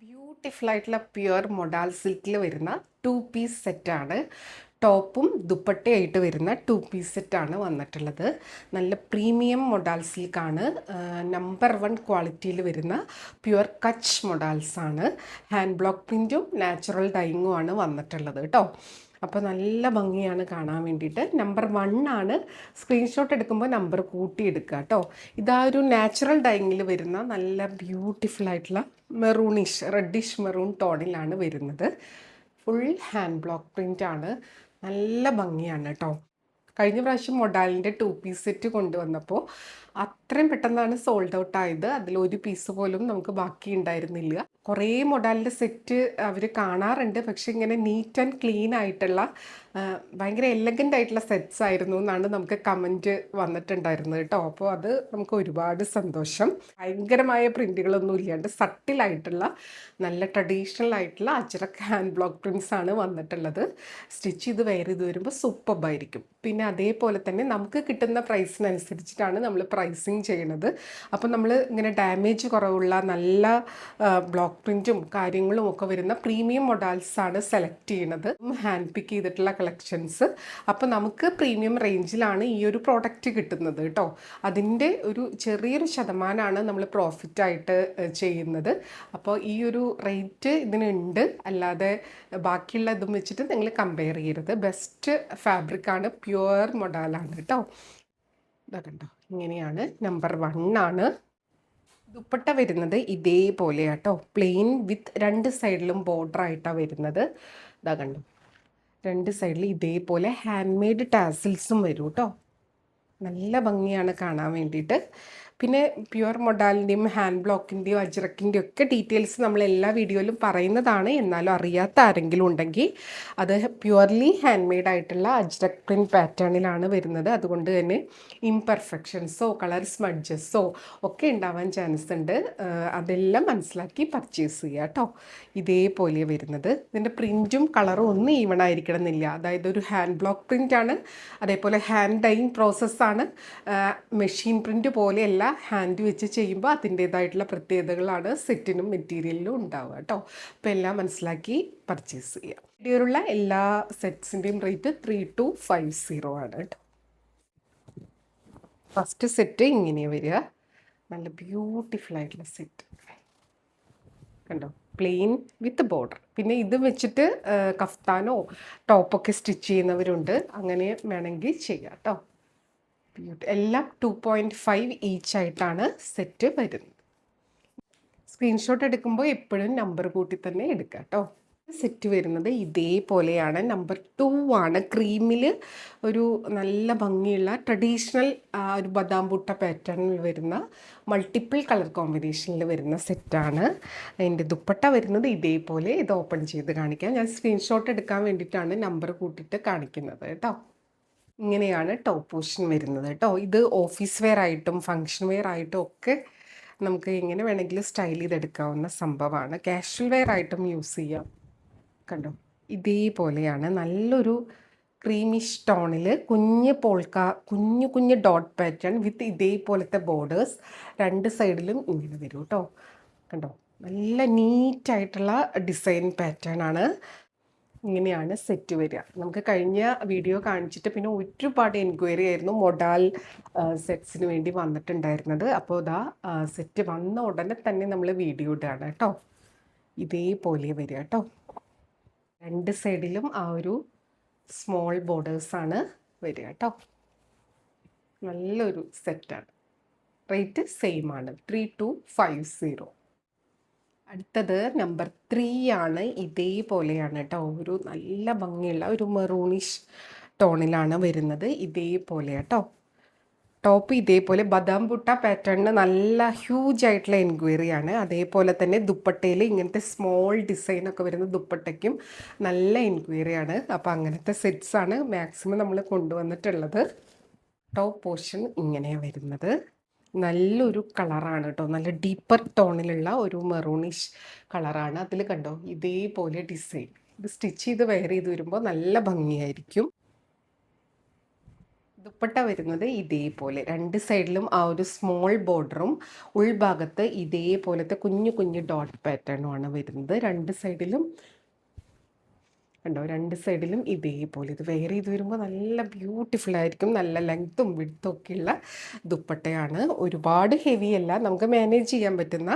Beautiful ആയിട്ടുള്ള pure modal സിൽക്കിൽ വരുന്ന 2 പീസ് സെറ്റാണ്. ടോപ്പും ദുപ്പട്ടയായിട്ട് വരുന്ന 2 പീസ് സെറ്റാണ് വന്നിട്ടുള്ളത്. നല്ല പ്രീമിയം മൊഡാൽ സിൽക്കാണ്. നമ്പർ 1 ക്വാളിറ്റിയിൽ വരുന്ന പ്യുവർ കച്ച് മൊഡാൽസാണ്. ഹാൻഡ് ബ്ലോക്ക് പ്രിൻറ്റും നാച്ചുറൽ ഡൈയിങ്ങും ആണ് വന്നിട്ടുള്ളത് കേട്ടോ. അപ്പോൾ നല്ല ഭംഗിയാണ് കാണാൻ വേണ്ടിയിട്ട്. നമ്പർ 1 ആണ്. സ്ക്രീൻഷോട്ട് എടുക്കുമ്പോൾ നമ്പർ കൂട്ടി എടുക്കുക കേട്ടോ. ഇതാ ഒരു നാച്ചുറൽ ഡൈയിങ്ങിൽ വരുന്ന നല്ല ബ്യൂട്ടിഫുൾ ആയിട്ടുള്ള മെറൂണിഷ് റെഡിഷ് മെറൂൺ ടോണിലാണ് വരുന്നത്. ഫുൾ ഹാൻഡ് ബ്ലോക്ക് പ്രിൻ്റ് ആണ്. നല്ല ഭംഗിയാണ് കേട്ടോ. കഴിഞ്ഞ പ്രാവശ്യം മൊഡാലിൻ്റെ 2 പീസ് സെറ്റ് കൊണ്ടുവന്നപ്പോൾ അത്രയും പെട്ടെന്നാണ് സോൾഡ് ഔട്ട് ആയത്. അതിലൊരു പീസ് പോലും നമുക്ക് ബാക്കി ഉണ്ടായിരുന്നില്ല. കുറേ മൊഡാലിൻ്റെ സെറ്റ് അവർ കാണാറുണ്ട്, പക്ഷെ ഇങ്ങനെ നീറ്റ് ആൻഡ് ക്ലീൻ ആയിട്ടുള്ള ഭയങ്കര എലഗൻ്റ് ആയിട്ടുള്ള സെറ്റ്സ് ആയിരുന്നു എന്നാണ് നമുക്ക് കമൻറ്റ് വന്നിട്ടുണ്ടായിരുന്നത് കേട്ടോ. അപ്പോൾ അത് നമുക്ക് ഒരുപാട് സന്തോഷം. ഭയങ്കരമായ പ്രിൻറ്റുകളൊന്നും ഇല്ലാണ്ട് സട്ടിലായിട്ടുള്ള നല്ല ട്രഡീഷണൽ ആയിട്ടുള്ള അജ്രക് ഹാൻഡ് ബ്ലോക്ക് പ്രിൻറ്റ്സ് ആണ് വന്നിട്ടുള്ളത്. സ്റ്റിച്ച് ചെയ്ത് വെയർ ചെയ്ത് വരുമ്പോൾ സൂപ്പർബായിരിക്കും. പിന്നെ അതേപോലെ തന്നെ നമുക്ക് കിട്ടുന്ന പ്രൈസിനനുസരിച്ചിട്ടാണ് നമ്മൾ പ്രൈസിങ് ചെയ്യണത്. അപ്പോൾ നമ്മൾ ഇങ്ങനെ ഡാമേജ് കുറവുള്ള നല്ല ബ്ലോക്ക് പ്രിൻറ്റും കാര്യങ്ങളും ഒക്കെ വരുന്ന പ്രീമിയം മൊഡാൽസാണ് സെലക്ട് ചെയ്യണത്. ഹാൻഡ് പിക്ക് ചെയ്തിട്ടുള്ള കളക്ഷൻസ്. അപ്പോൾ നമുക്ക് പ്രീമിയം റേഞ്ചിലാണ് ഈ ഒരു പ്രോഡക്റ്റ് കിട്ടുന്നത് കേട്ടോ. അതിൻ്റെ ഒരു ചെറിയൊരു ശതമാനമാണ് നമ്മൾ പ്രോഫിറ്റായിട്ട് ചെയ്യുന്നത്. അപ്പോൾ ഈ ഒരു റേറ്റ് ഇതിനുണ്ട്, അല്ലാതെ ബാക്കിയുള്ള ഇതും വെച്ചിട്ട് നിങ്ങൾ കമ്പയർ ചെയ്യരുത്. ബെസ്റ്റ് ഫാബ്രിക്കാണ്, പ്യുവർ മൊഡാലാണ് കേട്ടോ. ഇതാ കണ്ടോ, ഇങ്ങനെയാണ്. നമ്പർ 1 ആണ്. ദുപ്പട്ട വരുന്നത് ഇതേപോലെ കേട്ടോ. പ്ലെയിൻ വിത്ത് 2 സൈഡിലും ബോർഡർ ആയിട്ടാണ് വരുന്നത്. ഇതാ കണ്ടോ, 2 സൈഡിൽ ഇതേപോലെ ഹാൻഡ് മെയ്ഡ് ടാസിൽസും വരും കേട്ടോ. നല്ല ഭംഗിയാണ് കാണാൻ വേണ്ടിയിട്ട്. പിന്നെ പ്യുവർ മൊഡാലിൻ്റെയും ഹാൻഡ് ബ്ലോക്കിൻ്റെയും അജ്രക്കിൻ്റെയും ഒക്കെ ഡീറ്റെയിൽസ് നമ്മൾ എല്ലാ വീഡിയോയിലും പറയുന്നതാണ്. എന്നാലും അറിയാത്ത ആരെങ്കിലും ഉണ്ടെങ്കിൽ, അത് പ്യുവർലി ഹാൻഡ് മെയ്ഡ് ആയിട്ടുള്ള അജ്രക് പ്രിൻറ്റ് പാറ്റേണിലാണ് വരുന്നത്. അതുകൊണ്ട് തന്നെ ഇംപെർഫെക്ഷൻസോ കളർ സ്മഡ്ജസോ ഒക്കെ ഉണ്ടാവാൻ ചാൻസ് ഉണ്ട്. അതെല്ലാം മനസ്സിലാക്കി പർച്ചേസ് ചെയ്യുക കേട്ടോ. ഇതേപോലെ വരുന്നത്. ഇതിൻ്റെ പ്രിൻറ്റും കളറും ഒന്നും ഈവൺ ആയിരിക്കണം എന്നില്ല. അതായത് ഒരു ഹാൻഡ് ബ്ലോക്ക് പ്രിൻ്റാണ്, അതേപോലെ ഹാൻഡ് ഡൈയിങ് പ്രോസസ്സാണ്. മെഷീൻ പ്രിൻ്റ് പോലെയല്ല, ഹാൻഡ് വെച്ച് ചെയ്യുമ്പോൾ അതിൻ്റേതായിട്ടുള്ള പ്രത്യേകതകളാണ് സെറ്റിനും മെറ്റീരിയലിലും ഉണ്ടാവുക കേട്ടോ. അപ്പോൾ എല്ലാം മനസ്സിലാക്കി പർച്ചേസ് ചെയ്യാം. വീഡിയോയിലുള്ള എല്ലാ സെറ്റ്സിൻ്റെയും റേറ്റ് 3250 ആണ് കേട്ടോ. ഫസ്റ്റ് സെറ്റ് ഇങ്ങനെയാണ് വരിക. നല്ല ബ്യൂട്ടിഫുൾ ആയിട്ടുള്ള സെറ്റ് കണ്ടോ, പ്ലെയിൻ വിത്ത് ബോർഡർ. പിന്നെ ഇത് വെച്ചിട്ട് കഫ്താനോ ടോപ്പൊക്കെ സ്റ്റിച്ച് ചെയ്യുന്നവരുണ്ട്, അങ്ങനെ വേണമെങ്കിൽ ചെയ്യാം കേട്ടോ. എല്ലാം 2.5 ഈച്ച് ആയിട്ടാണ് സെറ്റ് വരുന്നത്. സ്ക്രീൻഷോട്ട് എടുക്കുമ്പോൾ എപ്പോഴും നമ്പർ കൂട്ടി തന്നെ എടുക്കുക കേട്ടോ. സെറ്റ് വരുന്നത് ഇതേപോലെയാണ്. നമ്പർ 2 ആണ്. ക്രീമിൽ ഒരു നല്ല ഭംഗിയുള്ള ട്രഡീഷണൽ ഒരു ബദാം ബുട്ട പാറ്റേണിൽ വരുന്ന മൾട്ടിപ്പിൾ കളർ കോമ്പിനേഷനിൽ വരുന്ന സെറ്റാണ്. അതിൻ്റെ ദുപ്പട്ട വരുന്നത് ഇതേപോലെ. ഇത് ഓപ്പൺ ചെയ്ത് കാണിക്കാം. ഞാൻ സ്ക്രീൻഷോട്ട് എടുക്കാൻ വേണ്ടിയിട്ടാണ് നമ്പർ കൂട്ടിയിട്ട് കാണിക്കുന്നത് കേട്ടോ. ഇങ്ങനെയാണ് ടോപ്പ് പോർഷൻ വരുന്നത് കേട്ടോ. ഇത് ഓഫീസ് വെയർ ആയിട്ടും ഫങ്ഷൻ വെയർ ആയിട്ടും ഒക്കെ നമുക്ക് എങ്ങനെ വേണമെങ്കിലും സ്റ്റൈൽ ചെയ്തെടുക്കാവുന്ന സംഭവമാണ്. കാഷ്വൽ വെയർ ആയിട്ടും യൂസ് ചെയ്യാം. കണ്ടോ, ഇതേപോലെയാണ്. നല്ലൊരു ക്രീമിഷ് ടോണിൽ കുഞ്ഞ് പോൾക്ക, കുഞ്ഞു കുഞ്ഞ് ഡോട്ട് പാറ്റേൺ വിത്ത് ഇതേപോലത്തെ ബോർഡേഴ്സ് 2 സൈഡിലും ഇങ്ങനെ വരും കേട്ടോ. കണ്ടോ, നല്ല നീറ്റായിട്ടുള്ള ഡിസൈൻ പാറ്റേൺ ആണ്. ഇങ്ങനെയാണ് സെറ്റ് വരിക. നമുക്ക് കഴിഞ്ഞ വീഡിയോ കാണിച്ചിട്ട് പിന്നെ ഒരുപാട് എൻക്വയറി ആയിരുന്നു മൊഡാൽ സെറ്റ്സിന് വേണ്ടി വന്നിട്ടുണ്ടായിരുന്നത്. അപ്പോൾ ഇതാ സെറ്റ് വന്ന ഉടനെ തന്നെ നമ്മൾ വീഡിയോ ഇടുകയാണ് കേട്ടോ. ഇതേപോലെ വരിക കേട്ടോ. 2 സൈഡിലും ആ ഒരു സ്മോൾ ബോർഡേഴ്സാണ് വരിക കേട്ടോ. നല്ലൊരു സെറ്റാണ്. റേറ്റ് സെയിം ആണ്, 3250. അടുത്തത് നമ്പർ 3 ആണ്. ഇതേപോലെയാണ് കേട്ടോ. ഒരു നല്ല ഭംഗിയുള്ള ഒരു മെറൂണിഷ് ടോണിലാണ് വരുന്നത്. ഇതേപോലെ കേട്ടോ. ടോപ്പ് ഇതേപോലെ ബദാം ബുട്ട പാറ്റേണിന് നല്ല ഹ്യൂജ് ആയിട്ടുള്ള എൻക്വയറിയാണ്. അതേപോലെ തന്നെ ദുപ്പട്ടയിൽ ഇങ്ങനത്തെ സ്മോൾ ഡിസൈനൊക്കെ വരുന്ന ദുപ്പട്ടയ്ക്കും നല്ല എൻക്വയറിയാണ്. അപ്പോൾ അങ്ങനത്തെ സെറ്റ്സാണ് മാക്സിമം നമ്മൾ കൊണ്ടുവന്നിട്ടുള്ളത്. ടോപ്പ് പോർഷൻ ഇങ്ങനെയാണ് വരുന്നത്. നല്ലൊരു കളറാണ് കേട്ടോ. നല്ല ഡീപ്പർ ടോണിലുള്ള ഒരു മെറൂണിഷ് കളറാണ്. അതിൽ കണ്ടോ ഇതേപോലെ ഡിസൈൻ. ഇത് സ്റ്റിച്ച് ചെയ്ത് വെയർ ചെയ്ത് വരുമ്പോൾ നല്ല ഭംഗിയായിരിക്കും. ദുപ്പട്ട വരുന്നത് ഇതേപോലെ രണ്ട് സൈഡിലും ആ ഒരു സ്മോൾ ബോർഡറും ഉൾഭാഗത്ത് ഇതേപോലത്തെ കുഞ്ഞു കുഞ്ഞു ഡോട്ട് പാറ്റേണുമാണ് വരുന്നത്. രണ്ട് സൈഡിലും കണ്ടോ, രണ്ട് സൈഡിലും ഇതേപോലെ. ഇത് വെയർ ചെയ്ത് വരുമ്പോൾ നല്ല ബ്യൂട്ടിഫുൾ ആയിരിക്കും. നല്ല ലെങ്ത്തും വിഡ്ത്തും ഒക്കെയുള്ള ദുപ്പട്ടയാണ്. ഒരുപാട് ഹെവി അല്ല, നമുക്ക് മാനേജ് ചെയ്യാൻ പറ്റുന്ന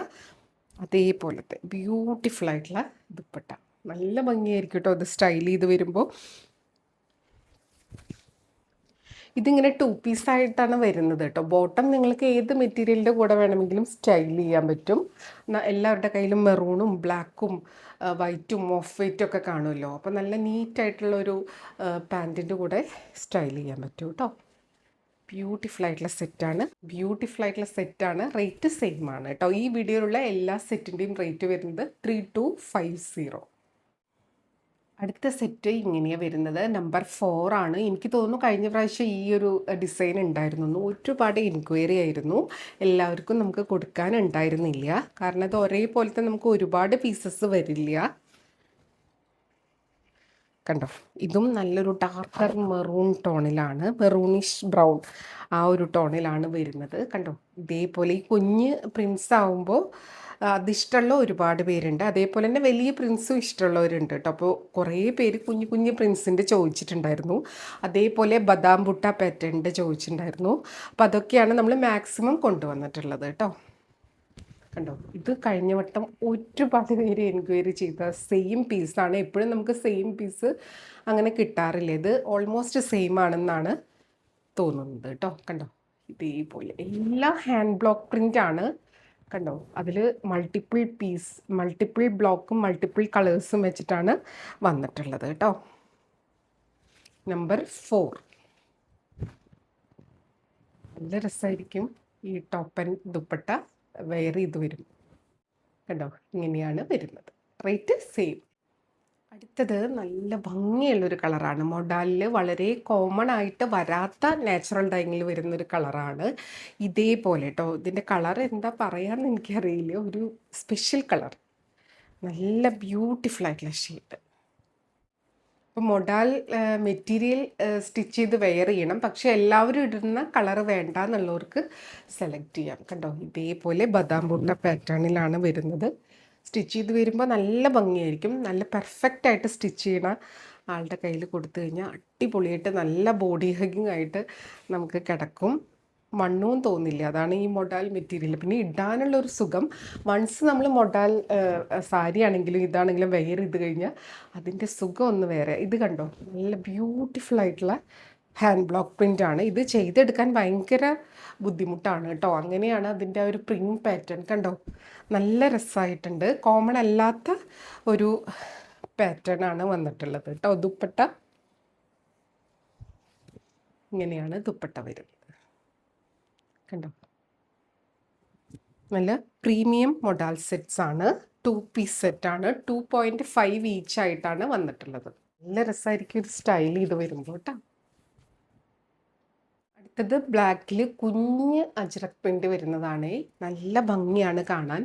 അതേപോലത്തെ ബ്യൂട്ടിഫുൾ ആയിട്ടുള്ള ദുപ്പട്ട. നല്ല ഭംഗിയായിരിക്കും കേട്ടോ ഇത് സ്റ്റൈൽ ചെയ്ത് വരുമ്പോൾ. ഇതിങ്ങനെ 2 പീസായിട്ടാണ് വരുന്നത് കേട്ടോ. ബോട്ടം നിങ്ങൾക്ക് ഏത് മെറ്റീരിയലിൻ്റെ കൂടെ വേണമെങ്കിലും സ്റ്റൈൽ ചെയ്യാൻ പറ്റും. എല്ലാവരുടെ കയ്യിലും മെറൂണും ബ്ലാക്കും വൈറ്റും ഓഫ് വൈറ്റും ഒക്കെ കാണുമല്ലോ. അപ്പോൾ നല്ല നീറ്റായിട്ടുള്ളൊരു പാൻറ്റിൻ്റെ കൂടെ സ്റ്റൈൽ ചെയ്യാൻ പറ്റും കേട്ടോ. ബ്യൂട്ടിഫുൾ ആയിട്ടുള്ള സെറ്റാണ്. റേറ്റ് സെയിം ആണ് കേട്ടോ. ഈ വീഡിയോയിലുള്ള എല്ലാ സെറ്റിൻ്റെയും റേറ്റ് വരുന്നത് 3250. അടുത്ത സെറ്റ് ഇങ്ങനെയാണ് വരുന്നത്. നമ്പർ 4 ആണ്. എനിക്ക് തോന്നുന്നു കഴിഞ്ഞ പ്രാവശ്യം ഈ ഒരു ഡിസൈൻ ഉണ്ടായിരുന്നു. ഒരുപാട് എൻക്വയറി ആയിരുന്നു. എല്ലാവർക്കും നമുക്ക് കൊടുക്കാൻ ഉണ്ടായിരുന്നില്ല. കാരണം അത് ഒരേപോലത്തെ നമുക്ക് ഒരുപാട് പീസസ് വരില്ല. കണ്ടോ, ഇതും നല്ലൊരു ഡാർക്കർ മെറൂൺ ടോണിലാണ്, മെറൂണിഷ് ബ്രൗൺ ആ ഒരു ടോണിലാണ് വരുന്നത്. കണ്ടോ, ഇതേപോലെ ഈ കുഞ്ഞ് പ്രിൻസ് ആവുമ്പോൾ അതിഷ്ടമുള്ള ഒരുപാട് പേരുണ്ട്. അതേപോലെ തന്നെ വലിയ പ്രിൻസും ഇഷ്ടമുള്ളവരുണ്ട് കേട്ടോ. അപ്പോൾ കുറേ പേര് കുഞ്ഞു കുഞ്ഞു പ്രിൻസിൻ്റെ ചോദിച്ചിട്ടുണ്ടായിരുന്നു. അതേപോലെ ബദാം ബുട്ട പാറ്റേണിൻ്റെ ചോദിച്ചിട്ടുണ്ടായിരുന്നു. അപ്പോൾ അതൊക്കെയാണ് നമ്മൾ മാക്സിമം കൊണ്ടുവന്നിട്ടുള്ളത് കേട്ടോ. കണ്ടോ, ഇത് കഴിഞ്ഞ വട്ടം ഒരുപാട് പേര് എൻക്വയറി ചെയ്ത സെയിം പീസാണ്. എപ്പോഴും നമുക്ക് സെയിം പീസ് അങ്ങനെ കിട്ടാറില്ല. ഇത് ഓൾമോസ്റ്റ് സെയിം ആണെന്നാണ് തോന്നുന്നത് കേട്ടോ. കണ്ടോ, ഇതേപോലെ എല്ലാം ഹാൻഡ് ബ്ലോക്ക് പ്രിൻ്റ് ആണ്. കണ്ടോ, അതിൽ മൾട്ടിപ്പിൾ ബ്ലോക്കും മൾട്ടിപ്പിൾ കളേഴ്സും വെച്ചിട്ടാണ് വന്നിട്ടുള്ളത് കേട്ടോ. നമ്പർ 4 നല്ല രസമായിരിക്കും. ഈ ടോപ്പ് ആൻഡ് ദുപ്പട്ട വെയർ ചെയ്ത് വരും. കണ്ടോ, ഇങ്ങനെയാണ് വരുന്നത്. Rate same. അടുത്തത് നല്ല ഭംഗിയുള്ളൊരു കളറാണ്. മൊഡാലിൽ വളരെ കോമൺ ആയിട്ട് വരാത്ത നാച്ചുറൽ ഡൈങ്ങിൽ വരുന്നൊരു കളറാണ്. ഇതേപോലെ കേട്ടോ. ഇതിൻ്റെ കളർ എന്താ പറയാമെന്ന് എനിക്കറിയില്ല. ഒരു സ്പെഷ്യൽ കളർ, നല്ല ബ്യൂട്ടിഫുൾ ആയിട്ടുള്ള ഷെയ്ഡ്. ഇപ്പോൾ മൊഡാൽ മെറ്റീരിയൽ സ്റ്റിച്ച് ചെയ്ത് വെയർ ചെയ്യണം, പക്ഷേ എല്ലാവരും ഇടുന്ന കളർ വേണ്ട എന്നുള്ളവർക്ക് സെലക്ട് ചെയ്യാം. കണ്ടോ, ഇതേപോലെ ബദാം ബുട്ട പാറ്റേണിലാണ് വരുന്നത്. സ്റ്റിച്ച് ചെയ്ത് വരുമ്പോൾ നല്ല ഭംഗിയായിരിക്കും. നല്ല പെർഫെക്റ്റ് ആയിട്ട് സ്റ്റിച്ച് ചെയ്യണ ആളുടെ കയ്യിൽ കൊടുത്തു കഴിഞ്ഞാൽ അടിപൊളിയായിട്ട് നല്ല ബോഡി ഹഗ്ഗിങ് ആയിട്ട് നമുക്ക് കിടക്കും. മണ്ണും തോന്നില്ല. അതാണ് ഈ മൊഡാൽ മെറ്റീരിയൽ. പിന്നെ ഇടാനുള്ളൊരു സുഖം. വൺസ് നമ്മൾ മൊഡാൽ സാരി ആണെങ്കിലും ഇതാണെങ്കിലും വെയർ ചെയ്ത് കഴിഞ്ഞാൽ അതിൻ്റെ സുഖം ഒന്ന് വേറെ. ഇത് കണ്ടോ, നല്ല ബ്യൂട്ടിഫുൾ ആയിട്ടുള്ള ഹാൻഡ് ബ്ലോക്ക് പ്രിൻ്റ് ആണ്. ഇത് ചെയ്തെടുക്കാൻ ഭയങ്കര ബുദ്ധിമുട്ടാണ് കേട്ടോ. അങ്ങനെയാണ് അതിൻ്റെ ഒരു പ്രിൻ്റ് പാറ്റേൺ. കണ്ടോ, നല്ല രസമായിട്ടുണ്ട്. കോമൺ അല്ലാത്ത ഒരു പാറ്റേൺ ആണ് വന്നിട്ടുള്ളത് കേട്ടോ. ദുപ്പട്ട ഇങ്ങനെയാണ് ദുപ്പട്ട വരുന്നത്. കണ്ടോ, നല്ല പ്രീമിയം മൊഡാൽ സെറ്റ്സ് ആണ്. 2 പീസ് സെറ്റാണ്. 2.5 ഈച്ച് ആയിട്ടാണ് വന്നിട്ടുള്ളത്. നല്ല രസമായിരിക്കും ഇത് സ്റ്റൈൽ ചെയ്ത് വരുമ്പോൾ കേട്ടോ. അടുത്തത് ബ്ലാക്കിൽ കുഞ്ഞ് അജ്രക് പ്രിൻ്റ് വരുന്നതാണ്. നല്ല ഭംഗിയാണ് കാണാൻ.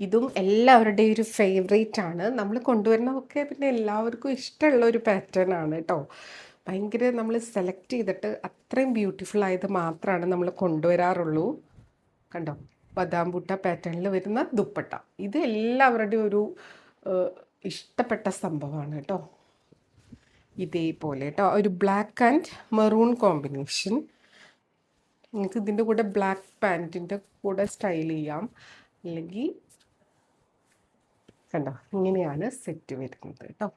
ഇതും എല്ലാവരുടെയും ഒരു ഫേവറേറ്റ് ആണ്. നമ്മൾ കൊണ്ടുവരുന്നതൊക്കെ പിന്നെ എല്ലാവർക്കും ഇഷ്ടമുള്ള ഒരു പാറ്റേൺ ആണ് കേട്ടോ. ഭയങ്കര നമ്മൾ സെലക്ട് ചെയ്തിട്ട് അത്രയും ബ്യൂട്ടിഫുൾ ആയത് മാത്രമാണ് നമ്മൾ കൊണ്ടുവരാറുള്ളൂ. കണ്ടോ, ബദാം ബുട്ട പാറ്റേണിൽ വരുന്ന ദുപ്പട്ട. ഇത് എല്ലാവരുടെയും ഒരു ഇഷ്ടപ്പെട്ട സംഭവമാണ് കേട്ടോ. ഇതേപോലെ കേട്ടോ, ഒരു ബ്ലാക്ക് ആൻഡ് മെറൂൺ കോമ്പിനേഷൻ. നിങ്ങൾക്ക് ഇതിൻ്റെ കൂടെ ബ്ലാക്ക് പാൻറ്റിൻ്റെ കൂടെ സ്റ്റൈൽ ചെയ്യാം. അല്ലെങ്കിൽ കണ്ടോ, ഇങ്ങനെയാണ് സെറ്റ് വരുന്നത് കേട്ടോ.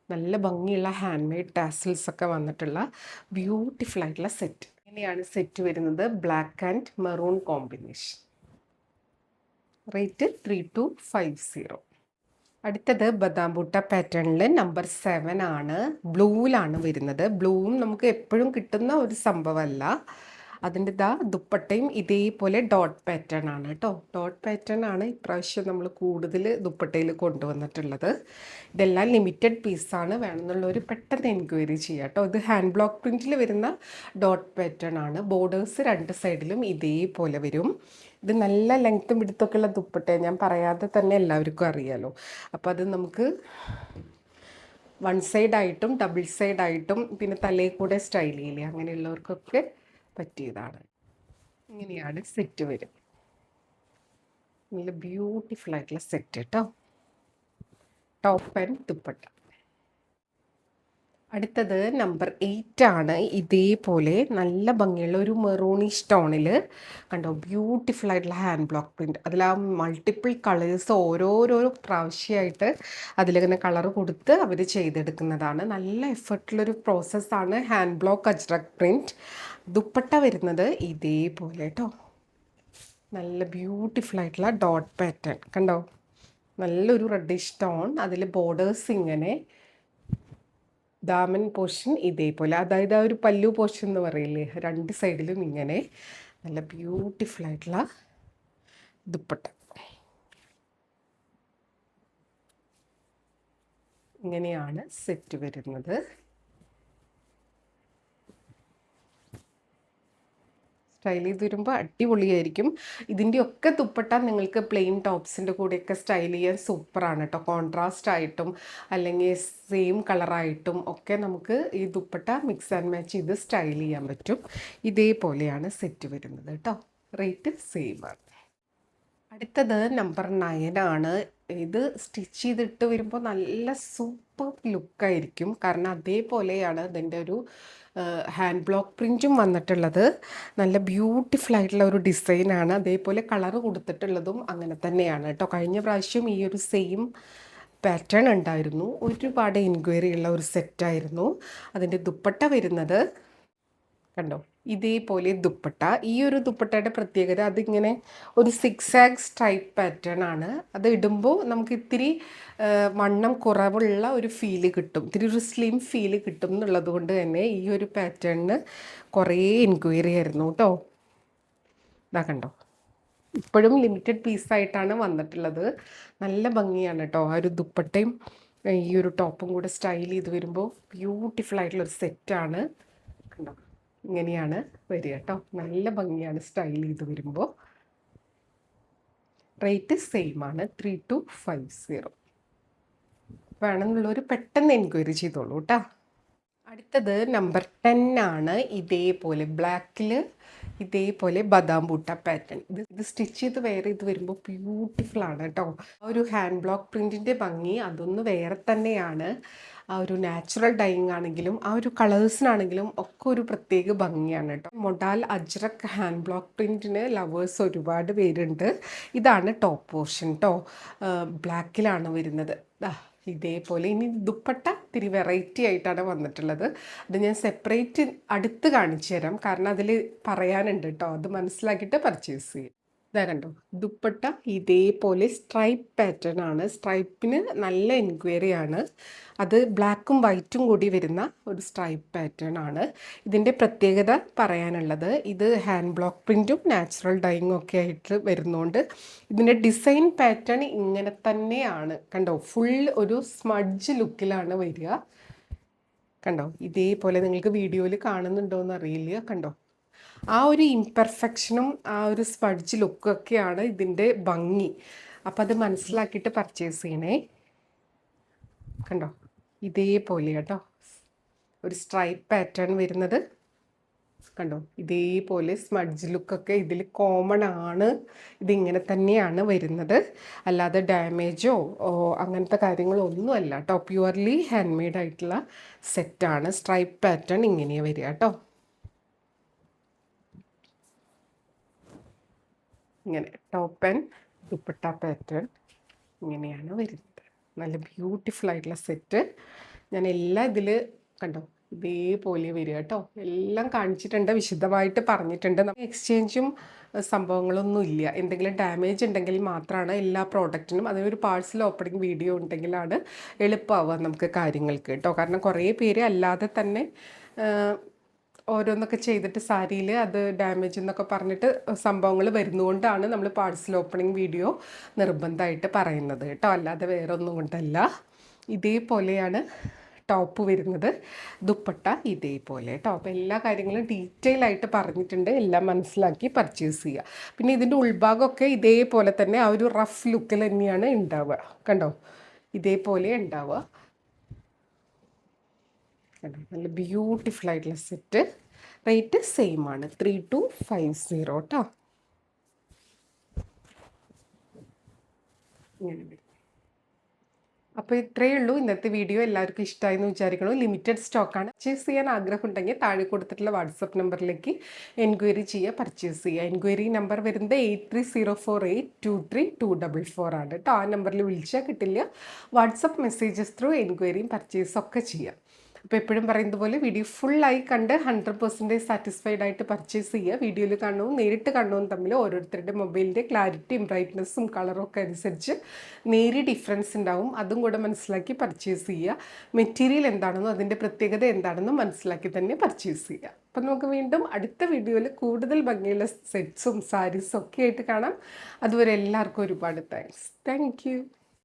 നല്ല ഭംഗിയുള്ള ഹാൻഡ് മെയ്ഡ് ടാസിൽസ് ഒക്കെ വന്നിട്ടുള്ള ബ്യൂട്ടിഫുൾ ആയിട്ടുള്ള സെറ്റ്. ഇങ്ങനെയാണ് സെറ്റ് വരുന്നത്. Black and maroon combination. Rate 3250. അടുത്തത് ബദാം ബുട്ട പാറ്റേണിൽ നമ്പർ 7 ആണ്. ബ്ലൂവിലാണ് വരുന്നത്. ബ്ലൂവും നമുക്ക് എപ്പോഴും കിട്ടുന്ന ഒരു സംഭവമല്ല. അതിൻ്റെ ദുപ്പട്ടയും ഇതേപോലെ ഡോട്ട് പാറ്റേൺ ആണ് കേട്ടോ. ഡോട്ട് പാറ്റേൺ ആണ് ഇപ്രാവശ്യം നമ്മൾ കൂടുതൽ ദുപ്പട്ടയിൽ കൊണ്ടുവന്നിട്ടുള്ളത്. ഇതെല്ലാം ലിമിറ്റഡ് പീസാണ്. വേണമെന്നുള്ളവർ പെട്ടെന്ന് എൻക്വയറി ചെയ്യാം കേട്ടോ. ഇത് ഹാൻഡ് ബ്ലോക്ക് പ്രിൻറ്റിൽ വരുന്ന ഡോട്ട് പാറ്റേൺ ആണ്. ബോർഡേഴ്സ് രണ്ട് സൈഡിലും ഇതേപോലെ വരും. ഇത് നല്ല ലെങ്ത്തും വിടുത്തൊക്കെ ഉള്ള ദുപ്പട്ട, ഞാൻ പറയാതെ തന്നെ എല്ലാവർക്കും അറിയാലോ. അപ്പോൾ അത് നമുക്ക് വൺ സൈഡായിട്ടും ഡബിൾ സൈഡായിട്ടും പിന്നെ തലയിൽ കൂടെ സ്റ്റൈൽ ചെയ്യില്ലേ അങ്ങനെയുള്ളവർക്കൊക്കെ പറ്റിയതാണ്. ഇങ്ങനെയാണ് സെറ്റ് വരും. നല്ല ബ്യൂട്ടിഫുൾ ആയിട്ടുള്ള സെറ്റ് കേട്ടോ. Top and dupatta. അടുത്തത് നമ്പർ 8 ആണ്. ഇതേപോലെ നല്ല ഭംഗിയുള്ള ഒരു മെറൂണിഷ് ടോണിൽ കണ്ടോ ബ്യൂട്ടിഫുൾ ആയിട്ടുള്ള ഹാൻഡ് ബ്ലോക്ക് പ്രിൻറ്റ്. അതിൽ ആ മൾട്ടിപ്പിൾ കളേഴ്സ് ഓരോരോ പ്രാവശ്യമായിട്ട് അതിലിങ്ങനെ കളർ കൊടുത്ത് അവർ ചെയ്തെടുക്കുന്നതാണ്. നല്ല എഫർട്ടുള്ളൊരു പ്രോസസ്സാണ് hand block ajrak print. Dupatta വരുന്നത് ഇതേപോലെ കേട്ടോ. നല്ല ബ്യൂട്ടിഫുൾ ആയിട്ടുള്ള ഡോട്ട് പാറ്റേൺ കണ്ടോ. നല്ലൊരു റെഡിഷ് ടോൺ. അതിൽ ബോർഡേഴ്സ് ഇങ്ങനെ, ദാമൻ പോർഷൻ ഇതേപോലെ, അതായത് ആ ഒരു പല്ലു പോർഷൻ എന്ന് പറയില്ലേ, രണ്ട് സൈഡിലും ഇങ്ങനെ നല്ല ബ്യൂട്ടിഫുൾ ആയിട്ടുള്ള ദുപ്പട്ട. ഇങ്ങനെയാണ് സെറ്റ് വരുന്നത്. സ്റ്റൈൽ ചെയ്ത് വരുമ്പോൾ അടിപൊളിയായിരിക്കും. ഇതിൻ്റെയൊക്കെ ദുപ്പട്ട നിങ്ങൾക്ക് പ്ലെയിൻ ടോപ്സിൻ്റെ കൂടെയൊക്കെ സ്റ്റൈൽ ചെയ്യാൻ സൂപ്പറാണ് കേട്ടോ. കോൺട്രാസ്റ്റ് ആയിട്ടും അല്ലെങ്കിൽ സെയിം കളറായിട്ടും ഒക്കെ നമുക്ക് ഈ ദുപ്പട്ട മിക്സ് ആൻഡ് മാച്ച് ചെയ്ത് സ്റ്റൈൽ ചെയ്യാൻ പറ്റും. ഇതേപോലെയാണ് സെറ്റ് വരുന്നത് കേട്ടോ. റേറ്റ് സെയിം ആണ്. അടുത്തത് നമ്പർ 9 ആണ്. ഇത് സ്റ്റിച്ച് ചെയ്തിട്ട് വരുമ്പോൾ നല്ല സൂപ്പർ ലുക്കായിരിക്കും. കാരണം അതേപോലെയാണ് ഇതിൻ്റെ ഒരു ഹാൻഡ് ബ്ലോക്ക് പ്രിൻറ്റും വന്നിട്ടുള്ളത്. നല്ല ബ്യൂട്ടിഫുൾ ആയിട്ടുള്ള ഒരു ഡിസൈനാണ്. അതേപോലെ കളർ കൊടുത്തിട്ടുള്ളതും അങ്ങനെ തന്നെയാണ് കേട്ടോ. കഴിഞ്ഞ പ്രാവശ്യം ഈ ഒരു സെയിം പാറ്റേൺ ഉണ്ടായിരുന്നു. ഒരുപാട് എൻക്വയറി ഉള്ള ഒരു സെറ്റായിരുന്നു. അതിൻ്റെ ദുപ്പട്ട വരുന്നത് കണ്ടോ ഇതേപോലെ ദുപ്പട്ട. ഈ ഒരു ദുപ്പട്ടയുടെ പ്രത്യേകത അതിങ്ങനെ ഒരു 6 സ്ട്രൈപ്പ് പാറ്റേൺ ആണ്. അത് ഇടുമ്പോൾ നമുക്ക് ഇത്തിരി വണ്ണം കുറവുള്ള ഒരു ഫീല് കിട്ടും, ഇത്തിരി ഒരു സ്ലിം ഫീല് കിട്ടും എന്നുള്ളത് കൊണ്ട് തന്നെ ഈ ഒരു പാറ്റേണിന് കുറേ എൻക്വയറി ആയിരുന്നു കേട്ടോ. ഇതാ കണ്ടോ, ഇപ്പോഴും ലിമിറ്റഡ് പീസായിട്ടാണ് വന്നിട്ടുള്ളത്. നല്ല ഭംഗിയാണ് കേട്ടോ. ആ ഒരു ദുപ്പട്ടയും ഈ ഒരു ടോപ്പും കൂടെ സ്റ്റൈൽ ചെയ്ത് വരുമ്പോൾ ബ്യൂട്ടിഫുൾ ആയിട്ടുള്ളൊരു സെറ്റാണ്. കണ്ടോ ഇങ്ങനെയാണ് വരിക കേട്ടോ. നല്ല ഭംഗിയാണ് സ്റ്റൈൽ ചെയ്ത് വരുമ്പോൾ. റേറ്റ് സെയിം ആണ് 3250. വേണമെന്നുള്ളവർ പെട്ടെന്ന് എൻക്വയറി ചെയ്തോളൂ കേട്ടോ. അടുത്തത് നമ്പർ 10 ആണ്. ഇതേപോലെ ബ്ലാക്കിൽ ഇതേപോലെ ബദാം ബൂട്ട പാറ്റേൺ. ഇത് സ്റ്റിച്ച് ചെയ്ത് വെയർ ചെയ്ത് വരുമ്പോൾ ബ്യൂട്ടിഫുൾ ആണ് കേട്ടോ. ആ ഒരു ഹാൻഡ് ബ്ലോക്ക് പ്രിൻറ്റിൻ്റെ ഭംഗി അതൊന്ന് വേറെ തന്നെയാണ്. ആ ഒരു നാച്ചുറൽ ഡൈയിങ് ആണെങ്കിലും ആ ഒരു കളേഴ്സിനാണെങ്കിലും ഒക്കെ ഒരു പ്രത്യേക ഭംഗിയാണ് കേട്ടോ. മൊഡാൽ അജ്രക് ഹാൻഡ് ബ്ലോക്ക് പ്രിൻറ്റിന് ലവേഴ്സ് ഒരുപാട് പേരുണ്ട്. ഇതാണ് ടോപ്പ് പോർഷൻ കേട്ടോ. ബ്ലാക്കിലാണ് വരുന്നത്. ഇതേപോലെ. ഇനി ദുപ്പട്ട ഇത്തിരി വെറൈറ്റി ആയിട്ടാണ് വന്നിട്ടുള്ളത്. അത് ഞാൻ സെപ്പറേറ്റ് അടുത്ത് കാണിച്ചു തരാം, കാരണം അതിൽ പറയാനുണ്ട് കേട്ടോ. അത് മനസ്സിലാക്കിയിട്ട് പർച്ചേസ് ചെയ്യും. ഇതാ കണ്ടോ ദുപ്പട്ട ഇതേപോലെ സ്ട്രൈപ്പ് പാറ്റേൺ ആണ്. സ്ട്രൈപ്പിന് നല്ല എൻക്വയറി ആണ്. അത് ബ്ലാക്കും വൈറ്റും കൂടി വരുന്ന ഒരു സ്ട്രൈപ്പ് പാറ്റേൺ ആണ്. ഇതിൻ്റെ പ്രത്യേകത പറയാനുള്ളത്, ഇത് ഹാൻഡ് ബ്ലോക്ക് പ്രിൻറ്റും നാച്ചുറൽ ഡൈയിങ്ങും ഒക്കെ ആയിട്ട് വരുന്നതുകൊണ്ട് ഇതിൻ്റെ ഡിസൈൻ പാറ്റേൺ ഇങ്ങനെ തന്നെയാണ്. കണ്ടോ ഫുൾ ഒരു സ്മഡ്ജ് ലുക്കിലാണ് വരിക. കണ്ടോ ഇതേപോലെ നിങ്ങൾക്ക് വീഡിയോയിൽ കാണുന്നുണ്ടോ എന്ന് അറിയില്ല. കണ്ടോ ആ ഒരു ഇംപെർഫെക്ഷനും ആ ഒരു സ്പഡ്ജ് ലുക്കൊക്കെയാണ് ഇതിൻ്റെ ഭംഗി. അപ്പം അത് മനസ്സിലാക്കിയിട്ട് പർച്ചേസ് ചെയ്യണേ. കണ്ടോ ഇതേപോലെ കേട്ടോ ഒരു സ്ട്രൈപ്പ് പാറ്റേൺ വരുന്നത്. കണ്ടോ ഇതേപോലെ സ്മഡ്ജ് ലുക്കൊക്കെ ഇതിൽ കോമൺ ആണ്. ഇതിങ്ങനെ തന്നെയാണ് വരുന്നത്, അല്ലാതെ ഡാമേജോ അങ്ങനത്തെ കാര്യങ്ങളോ ഒന്നുമല്ല കേട്ടോ. പ്യുവർലി ഹാൻഡ് മെയ്ഡ് ആയിട്ടുള്ള സെറ്റാണ്. സ്ട്രൈപ്പ് പാറ്റേൺ ഇങ്ങനെയാണ് വരിക കേട്ടോ. ഇങ്ങനെ ടോപ്പ് ആൻഡ് ദുപ്പട്ട പാറ്റേൺ ഇങ്ങനെയാണ് വരുന്നത്. നല്ല ബ്യൂട്ടിഫുൾ ആയിട്ടുള്ള സെറ്റ്. ഞാൻ എല്ലാം ഇതിൽ കണ്ടോ ഇതേപോലെ വരിക കേട്ടോ. എല്ലാം കാണിച്ചിട്ടുണ്ട്, വിശദമായിട്ട് പറഞ്ഞിട്ടുണ്ട്. നമുക്ക് എക്സ്ചേഞ്ചും സംഭവങ്ങളൊന്നും ഇല്ല. എന്തെങ്കിലും ഡാമേജ് ഉണ്ടെങ്കിൽ മാത്രമാണ് എല്ലാ പ്രോഡക്റ്റിനും. അതിനൊരു പാഴ്സൽ ഓപ്പണിംഗ് വീഡിയോ ഉണ്ടെങ്കിലാണ് എളുപ്പമാവുക നമുക്ക് കാര്യങ്ങൾക്ക് കേട്ടോ. കാരണം കുറേ പേര് അല്ലാതെ തന്നെ ഓരോന്നൊക്കെ ചെയ്തിട്ട് സാരിയിൽ അത് ഡാമേജ് എന്നൊക്കെ പറഞ്ഞിട്ട് സംഭവങ്ങൾ വരുന്നതുകൊണ്ടാണ് നമ്മൾ പാഴ്സൽ ഓപ്പണിംഗ് വീഡിയോ നിർബന്ധമായിട്ട് പറയുന്നത് കേട്ടോ. അല്ലാതെ വേറെ ഒന്നും കൊണ്ടല്ല. ഇതേപോലെയാണ് ടോപ്പ് വരുന്നത്. ദുപ്പട്ട ഇതേപോലെ കേട്ടോ. അപ്പോൾ എല്ലാ കാര്യങ്ങളും ഡീറ്റെയിൽ ആയിട്ട് പറഞ്ഞിട്ടുണ്ട്. എല്ലാം മനസ്സിലാക്കി പർച്ചേസ് ചെയ്യുക. പിന്നെ ഇതിൻ്റെ ഉൾഭാഗമൊക്കെ ഇതേപോലെ തന്നെ ആ ഒരു റഫ് ലുക്കിൽ തന്നെയാണ് ഉണ്ടാവുക. കണ്ടോ ഇതേപോലെ ഉണ്ടാവുക. നല്ല ബ്യൂട്ടിഫുൾ ആയിട്ടുള്ള സെറ്റ്. റേറ്റ് സെയിം ആണ്, 3250 കേട്ടോ. അപ്പോൾ ഇത്രയേ ഉള്ളൂ ഇന്നത്തെ വീഡിയോ. എല്ലാവർക്കും ഇഷ്ടമായി എന്ന് വിചാരിക്കണോ. ലിമിറ്റഡ് സ്റ്റോക്കാണ്. പർച്ചേസ് ചെയ്യാൻ ആഗ്രഹം ഉണ്ടെങ്കിൽ താഴെ കൊടുത്തിട്ടുള്ള വാട്സപ്പ് നമ്പറിലേക്ക് എൻക്വയറി ചെയ്യുക, പർച്ചേസ് ചെയ്യുക. എൻക്വയറി നമ്പർ വരുന്നത് 8304823244 ആണ് കേട്ടോ. ആ നമ്പറിൽ വിളിച്ചാൽ കിട്ടില്ല. വാട്സപ്പ് മെസ്സേജസ് ത്രൂ എൻക്വയറിയും പർച്ചേസും ഒക്കെ ചെയ്യാം. അപ്പോൾ എപ്പോഴും പറയുന്നത് പോലെ വീഡിയോ ഫുള്ളായി കണ്ട് 100% സാറ്റിസ്ഫൈഡ് ആയിട്ട് പർച്ചേസ് ചെയ്യുക. വീഡിയോയിൽ കാണുന്നതും നേരിട്ട് കാണുന്നതും തമ്മിൽ ഓരോരുത്തരുടെ മൊബൈലിൻ്റെ ക്ലാരിറ്റിയും ബ്രൈറ്റ്നസ്സും കളറും ഒക്കെ അനുസരിച്ച് നേരിയ ഡിഫറൻസ് ഉണ്ടാവും. അതും കൂടെ മനസ്സിലാക്കി പർച്ചേസ് ചെയ്യുക. മെറ്റീരിയൽ എന്താണെന്നോ അതിൻ്റെ പ്രത്യേകത എന്താണെന്നും മനസ്സിലാക്കി തന്നെ പർച്ചേസ് ചെയ്യുക. അപ്പം നമുക്ക് വീണ്ടും അടുത്ത വീഡിയോയിൽ കൂടുതൽ ഭംഗിയുള്ള സെറ്റ്സും സാരീസും ഒക്കെ ആയിട്ട് കാണാം. അതുവരെ എല്ലാവർക്കും ഒരുപാട് താങ്ക്സ്. Thank you.